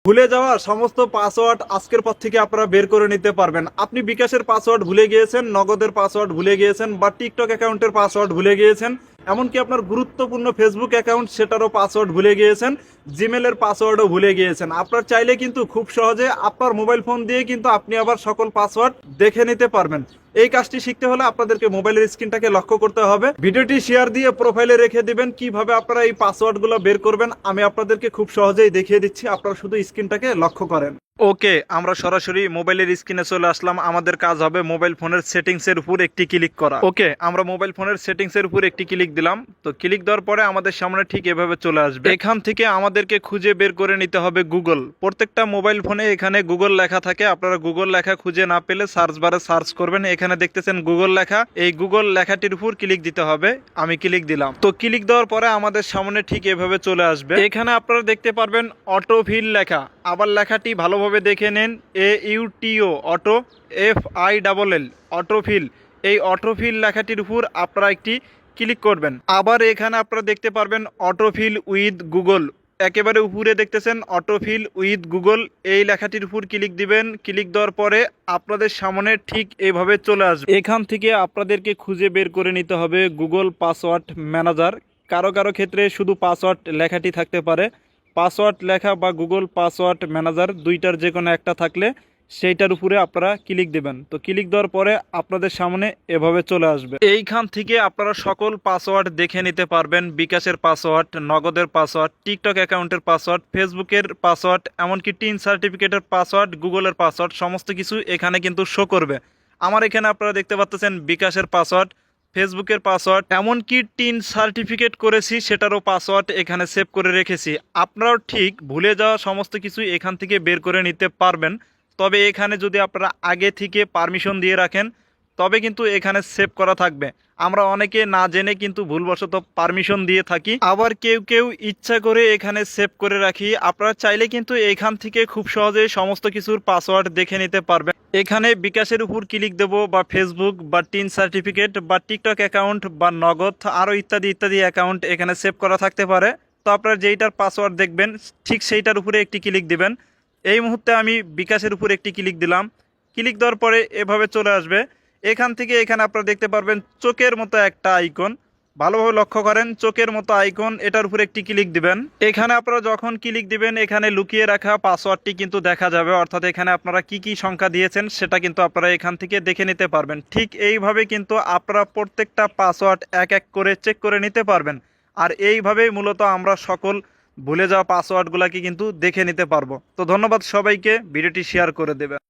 ভুলে যাওয়া সমস্ত পাসওয়ার্ড আজকের পর থেকে আপনারা বের করে নিতে পারবেন। আপনি বিকাশের পাসওয়ার্ড ভুলে গিয়েছেন, নগদের পাসওয়ার্ড ভুলে গিয়েছেন বা টিকটক অ্যাকাউন্টের পাসওয়ার্ড ভুলে গিয়েছেন, এমনকি আপনার গুরুত্বপূর্ণ ফেসবুক অ্যাকাউন্ট সেটারও পাসওয়ার্ড ভুলে গিয়েছেন, জিমেলের পাসওয়ার্ডও ভুলে গিয়েছেন। আপনার চাইলে কিন্তু খুব সহজে আপনার মোবাইল ফোন দিয়ে কিন্তু আপনি আবার সকল পাসওয়ার্ড দেখে নিতে পারবেন। এই কাজটি শিখতে হলে আপনাদেরকে মোবাইলের স্ক্রিনটাকে লক্ষ্য করতে হবে। ভিডিওটি শেয়ার দিয়ে প্রোফাইলে রেখে দিবেন। কিভাবে আপনারা এই পাসওয়ার্ডগুলো বের করবেন আমি আপনাদেরকে খুব সহজেই দেখিয়ে দিচ্ছি, আপনারা শুধু স্ক্রিনটাকে লক্ষ্য করেন। ওকে, আমরা সরাসরি মোবাইলের স্ক্রিনে চলে আসলাম। আমাদের কাজ হবে মোবাইল ফোনের সেটিংসের উপর একটি ক্লিক করা। ওকে, আমরা মোবাইল ফোনের সেটিংসের উপর একটি ক্লিক দিলাম। তো ক্লিক দেওয়ার পরে আমাদের সামনে ঠিক এভাবে চলে আসবে। এখান থেকে আমাদেরকে খুঁজে বের করে নিতে হবে গুগল। প্রত্যেকটা মোবাইল ফোনে এখানে গুগল লেখা থাকে। আপনারা গুগল লেখা খুঁজে না পেলে সার্চ বারে সার্চ করবেন, এখানে দেখতেছেন গুগল লেখা। এই গুগল লেখাটির উপর ক্লিক দিতে হবে। আমি ক্লিক দিলাম। তো ক্লিক দেওয়ার পরে আমাদের সামনে ঠিক এভাবে চলে আসবে। এখানে আপনারা দেখতে পারবেন অটোফিল লেখা। আবার লেখাটি ভালোভাবে দেখে নেন, AUTO অটো, FILL অটোফিল। এই অটোফিল লেখাটির উপর আপনারা একটি ক্লিক করবেন। আবার এখানে আপনারা দেখতে পারবেন অটোফিল উইথ গুগল। একেবারে উপরে দেখতেছেন অটোফিল উইথ গুগল, এই লেখাটির উপর ক্লিক দিবেন। ক্লিক দেওয়ার পরে আপনাদের সামনে ঠিক এইভাবে চলে আসবে। এখান থেকে আপনাদেরকে খুঁজে বের করে নিতে হবে গুগল পাসওয়ার্ড ম্যানেজার। কারো কারো ক্ষেত্রে শুধু পাসওয়ার্ড লেখাটি থাকতে পারে। পাসওয়ার্ড লেখা বা গুগল পাসওয়ার্ড ম্যানেজার দুইটার যে কোনো একটা থাকলে সেইটার উপরে আপনারা ক্লিক দেবেন। তো ক্লিক দেওয়ার পরে আপনাদের সামনে এভাবে চলে আসবে। এইখান থেকে আপনারা সকল পাসওয়ার্ড দেখে নিতে পারবেন। বিকাশের পাসওয়ার্ড, নগদের পাসওয়ার্ড, টিকটক অ্যাকাউন্টের পাসওয়ার্ড, ফেসবুকের পাসওয়ার্ড, এমনকি টিন সার্টিফিকেটের পাসওয়ার্ড, গুগলের পাসওয়ার্ড সমস্ত কিছু এখানে কিন্তু শো করবে। আমার এখানে আপনারা দেখতে পাচ্ছেন বিকাশের পাসওয়ার্ড, ফেসবুকের পাসওয়ার্ড, এমনকি টিন সার্টিফিকেট করেছি সেটারও পাসওয়ার্ড এখানে সেভ করে রেখেছি। আপনারাও ঠিক ভুলে যাওয়া সমস্ত কিছু এখান থেকে বের করে নিতে পারবেন। তবে এখানে যদি আপনারা আগে থেকে পারমিশন দিয়ে রাখেন তবে কিন্তু এখানে সেভ করা থাকবে। আমরা অনেকে না জেনে কিন্তু ভুলবশত পারমিশন দিয়ে থাকি, আবার কেউ কেউ ইচ্ছা করে এখানে সেভ করে রাখি। আপনারা চাইলে কিন্তু এখান থেকে খুব সহজে সমস্ত কিছুর পাসওয়ার্ড দেখে নিতে পারবেন। এখানে বিকাশের উপর ক্লিক দেব বা ফেসবুক বা টিন সার্টিফিকেট বা টিকটক অ্যাকাউন্ট বা নগদ আরও ইত্যাদি ইত্যাদি অ্যাকাউন্ট এখানে সেভ করা থাকতে পারে। তো আপনারা যেইটার পাসওয়ার্ড দেখবেন ঠিক সেইটার উপরে একটি ক্লিক দিবেন। এই মুহূর্তে আমি বিকাশের উপর একটি ক্লিক দিলাম। ক্লিক দেওয়ার পরে এভাবে চলে আসবে। এখান থেকে এখানে আপনারা দেখতে পারবেন চোখের মতো একটা আইকন। ভালোভাবে লক্ষ্য করেন, চোখের মতো আইকন, এটার উপরে একটি ক্লিক দিবেন। এখানে আপনারা যখন ক্লিক দিবেন এখানে লুকিয়ে রাখা পাসওয়ার্ডটি কিন্তু দেখা যাবে, অর্থাৎ এখানে আপনারা কি কি সংখ্যা দিয়েছেন সেটা কিন্তু আপনারা এখান থেকে দেখে নিতে পারবেন। ঠিক এইভাবে কিন্তু আপনারা প্রত্যেকটা পাসওয়ার্ড এক এক করে চেক করে নিতে পারবেন। আর এইভাবেই মূলত আমরা সকল ভুলে যাওয়া পাসওয়ার্ডগুলোকে কিন্তু দেখে নিতে পারবো। তো ধন্যবাদ সবাইকে, ভিডিওটি শেয়ার করে দেবেন।